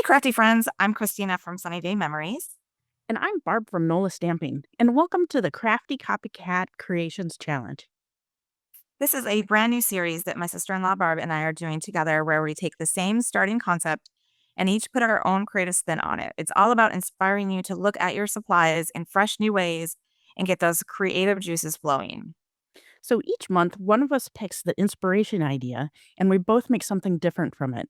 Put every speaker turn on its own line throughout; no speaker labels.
Crafty friends, I'm Kristina from Sunny Day Memories.
And I'm Barb from NOLA Stamping, and welcome to the Crafty Copycat Creations Challenge.
This is a brand new series that my sister-in-law Barb and I are doing together where we take the same starting concept and each put our own creative spin on it. It's all about inspiring you to look at your supplies in fresh new ways and get those creative juices flowing.
So each month, one of us picks the inspiration idea, and we both make something different from it.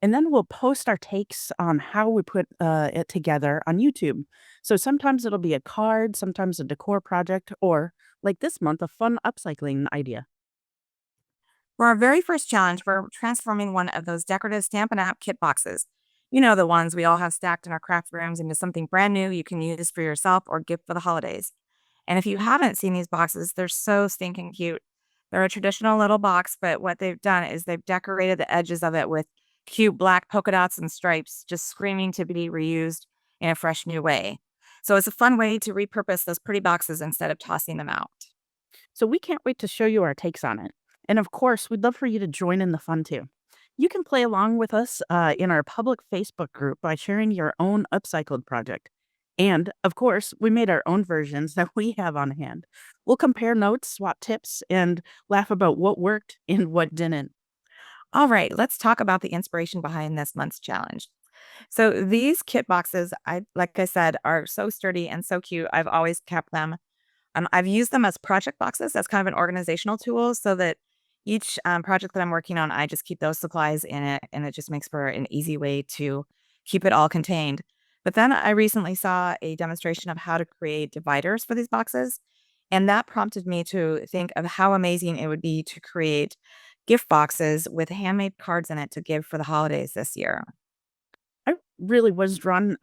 And then we'll post our takes on how we put it together on YouTube. So sometimes it'll be a card, sometimes a decor project, or like this month, a fun upcycling idea.
For our very first challenge, we're transforming one of those decorative Stampin' Up kit boxes. You know, the ones we all have stacked in our craft rooms into something brand new you can use for yourself or gift for the holidays. And if you haven't seen these boxes, they're so stinking cute. They're a traditional little box, but what they've done is they've decorated the edges of it with cute black polka dots and stripes, just screaming to be reused in a fresh new way. So it's a fun way to repurpose those pretty boxes instead of tossing them out.
So we can't wait to show you our takes on it. And of course, we'd love for you to join in the fun too. You can play along with us in our public Facebook group by sharing your own upcycled project. And of course, we made our own versions that we have on hand. We'll compare notes, swap tips, and laugh about what worked and what didn't.
All right, let's talk about the inspiration behind this month's challenge. So these kit boxes, like I said, are so sturdy and so cute. I've always kept them. I've used them as project boxes as kind of an organizational tool so that each project that I'm working on, I just keep those supplies in it, and it just makes for an easy way to keep it all contained. But then I recently saw a demonstration of how to create dividers for these boxes, and that prompted me to think of how amazing it would be to create gift boxes with handmade cards in it to give for the holidays this year.
I really was drawn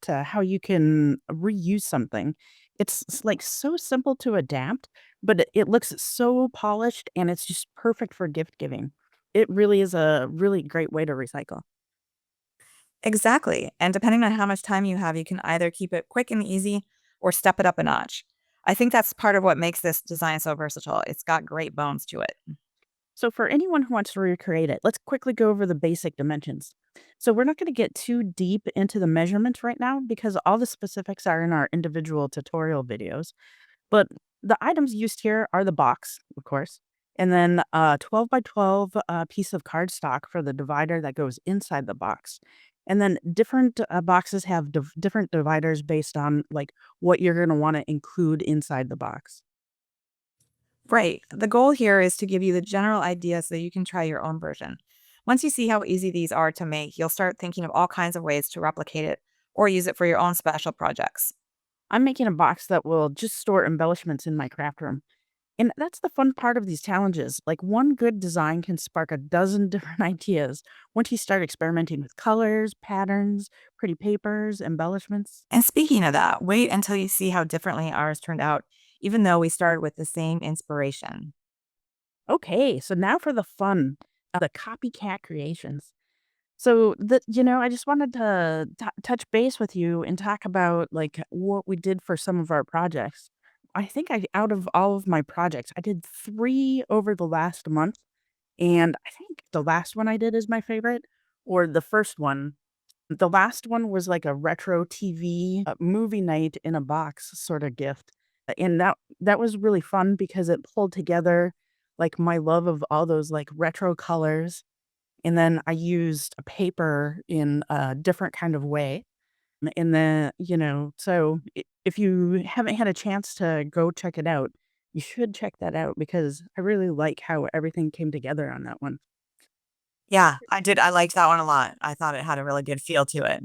to how you can reuse something. Like so simple to adapt, but it looks so polished and it's just perfect for gift giving. It really is a really great way to recycle.
Exactly. And depending on how much time you have, you can either keep it quick and easy or step it up a notch. I think that's part of what makes this design so versatile. It's got great bones to it.
So for anyone who wants to recreate it, let's quickly go over the basic dimensions. So we're not going to get too deep into the measurements right now because all the specifics are in our individual tutorial videos. But the items used here are the box, of course, and then a 12 by 12 piece of cardstock for the divider that goes inside the box. And then different boxes have different dividers based on like what you're going to want to include inside the box.
Right. The goal here is to give you the general idea so that you can try your own version. Once you see how easy these are to make, you'll start thinking of all kinds of ways to replicate it or use it for your own special projects.
I'm making a box that will just store embellishments in my craft room. And that's the fun part of these challenges. Like one good design can spark a dozen different ideas once you start experimenting with colors, patterns, pretty papers, embellishments.
And speaking of that, wait until you see how differently ours turned out, even though we started with the same inspiration.
Okay, so now for the fun, the copycat creations. I just wanted to touch base with you and talk about like what we did for some of our projects. I think out of all of my projects, I did 3 over the last month, and I think the last one I did is my favorite, or the first one. The last one was like a retro TV, movie night in a box sorta gift, and that was really fun because it pulled together, like, my love of all those, like, retro colors, and then I used a paper in a different kind of way, and then, so I if you haven't had a chance to go check it out, you should check that out because I really like how everything came together on that one.
Yeah, I did. I liked that one a lot. I thought it had a really good feel to it.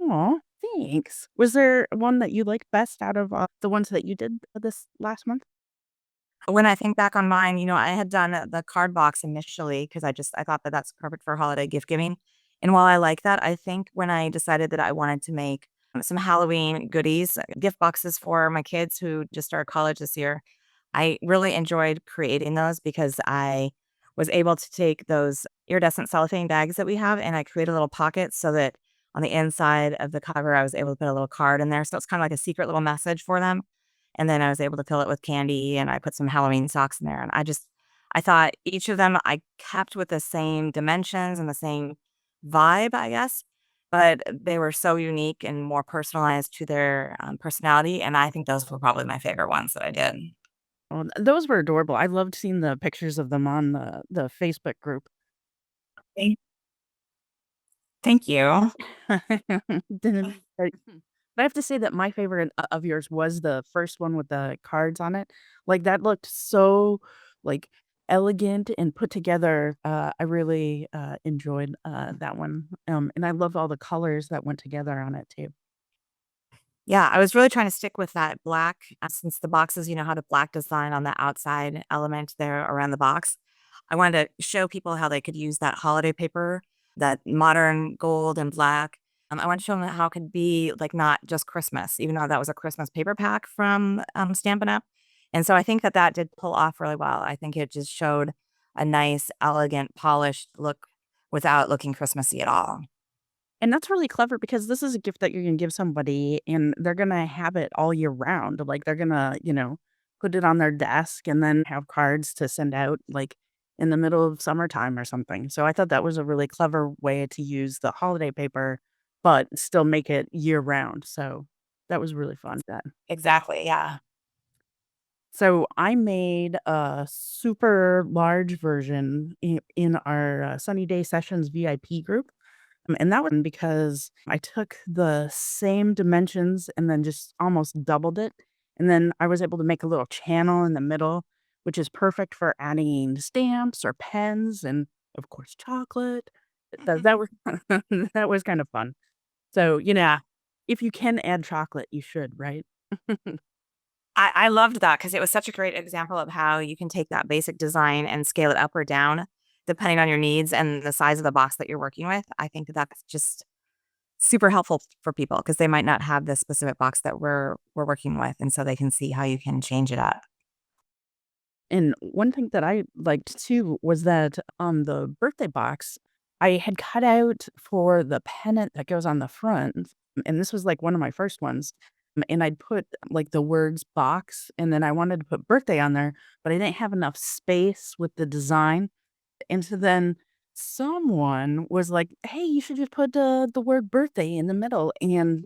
Aw, thanks. Was there one that you liked best out of, the ones that you did this last month?
When I think back on mine, I had done the card box initially because I thought that that's perfect for holiday gift giving. And while I like that, I think when I decided that I wanted to make some Halloween goodies, gift boxes for my kids who just started college this year, I really enjoyed creating those because I was able to take those iridescent cellophane bags that we have and I create a little pocket so that on the inside of the cover, I was able to put a little card in there. So it's kind of like a secret little message for them. And then I was able to fill it with candy and I put some Halloween socks in there. And I thought each of them I kept with the same dimensions and the same vibe, I guess. but they were so unique and more personalized to their personality. And I think those were probably my favorite ones that I did.
Well, those were adorable. I loved seeing the pictures of them on the Facebook group.
Thank thank you.
Didn't but I have to say that my favorite of yours was the first one with the cards on it. Like, that looked so, like, elegant and put together. I really, enjoyed, that one, and I love all the colors that went together on it too.
Yeah, I was really trying to stick with that black, since the boxes, had a black design on the outside element there around the box. I wanted to show people how they could use that holiday paper, that modern gold and black. I want to show them how it could be like not just Christmas, even though that was a Christmas paper pack from Stampin' Up. And so I think that that did pull off really well. I think it just showed a nice, elegant, polished look without looking Christmassy at all.
And that's really clever because this is a gift that you're gonna give somebody, and they're gonna have it all year round. Like, they're gonna, put it on their desk and then have cards to send out, like, in the middle of summertime or something. So I thought that was a really clever way to use the holiday paper, but still make it year round. So that was really fun.
Exactly. Yeah.
So I made a super large version in our Sunny Day Sessions VIP group. And that was because I took the same dimensions and then just almost doubled it. And then I was able to make a little channel in the middle, which is perfect for adding stamps or pens and, of course, chocolate. That was that was kind of fun. So, if you can add chocolate, you should, right?
I loved that because it was such a great example of how you can take that basic design and scale it up or down depending on your needs and the size of the box that you're working with. I think that that's just super helpful for people because they might not have this specific box that we're working with, and so they can see how you can change it up.
And one thing that I liked too was that on the birthday box, I had cut out for the pennant that goes on the front, and this was like one of my first ones. And I'd put like the words box, and then I wanted to put birthday on there, but I didn't have enough space with the design. And so then someone was like, "Hey, you should just put the word birthday in the middle." And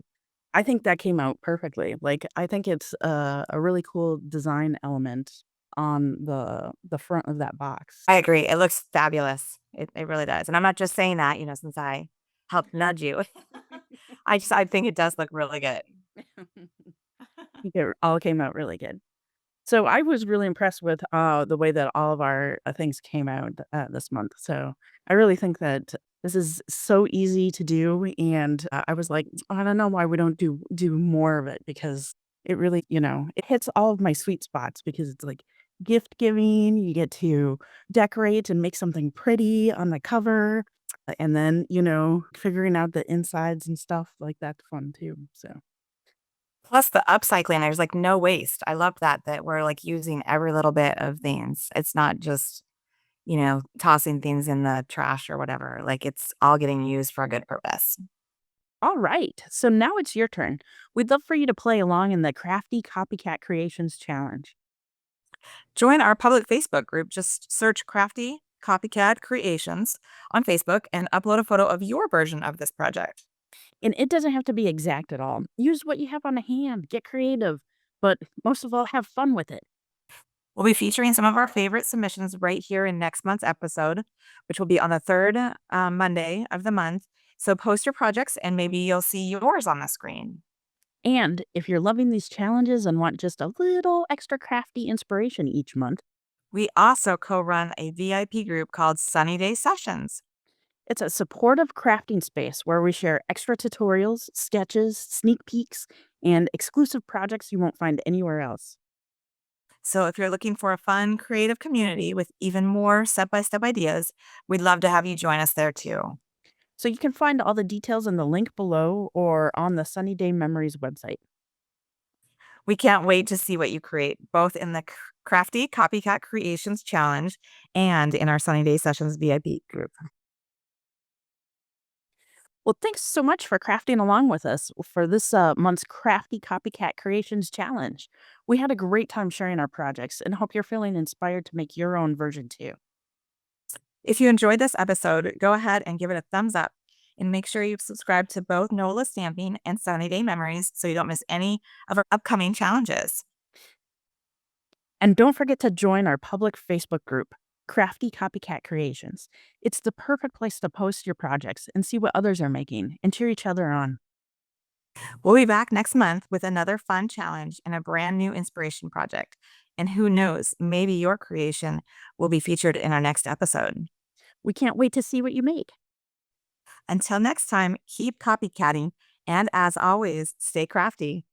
I think that came out perfectly. Like, I think it's a really cool design element on the front of that box.
I agree. It looks fabulous. It really does. And I'm not just saying that, since I helped nudge you. I think it does look really good.
I think it all came out really good. So I was really impressed with, the way that all of our, things came out, this month. So I really think that this is so easy to do, and, I was like, "I don't know why we don't do more of it," because it really, it hits all of my sweet spots because it's like gift giving, you get to decorate and make something pretty on the cover, and then, figuring out the insides and stuff, like, that's fun too, so.
Plus the upcycling, there's like no waste. I love that we're like using every little bit of things. It's not just, tossing things in the trash or whatever. Like it's all getting used for a good purpose.
All right. So now it's your turn. We'd love for you to play along in the Crafty Copycat Creations Challenge.
Join our public Facebook group. Just search Crafty Copycat Creations on Facebook and upload a photo of your version of this project.
And it doesn't have to be exact at all. Use what you have on hand, get creative, but most of all, have fun with it.
We'll be featuring some of our favorite submissions right here in next month's episode, which will be on the third Monday of the month. So post your projects and maybe you'll see yours on the screen.
And if you're loving these challenges and want just a little extra crafty inspiration each month,
We also co run a VIP group called Sunny Day Sessions.
it's a supportive crafting space where we share extra tutorials, sketches, sneak peeks, and exclusive projects you won't find anywhere else.
So if you're looking for a fun, creative community with even more step by step ideas, we'd love to have you join us there too.
So you can find all the details in the link below or on the Sunny Day Memories website.
We can't wait to see what you create, both in the Crafty Copycat Creations Challenge and in our Sunny Day Sessions VIP group.
Well, thanks so much for crafting along with us for this month's Crafty Copycat Creations Challenge. We had a great time sharing our projects and hope you're feeling inspired to make your own version too.
If you enjoyed this episode, go ahead and give it a thumbs up And make sure you've subscribed to both NOLA Stamping and Sunny Day Memories so you don't miss any of our upcoming challenges.
And don't forget to join our public Facebook group, Crafty Copycat Creations. It's the perfect place to post your projects and see what others are making and cheer each other on.
We'll be back next month with another fun challenge and a brand new inspiration project. And who knows, maybe your creation will be featured in our next episode.
We can't wait to see what you make.
Until next time, keep copycatting, and as always, stay crafty.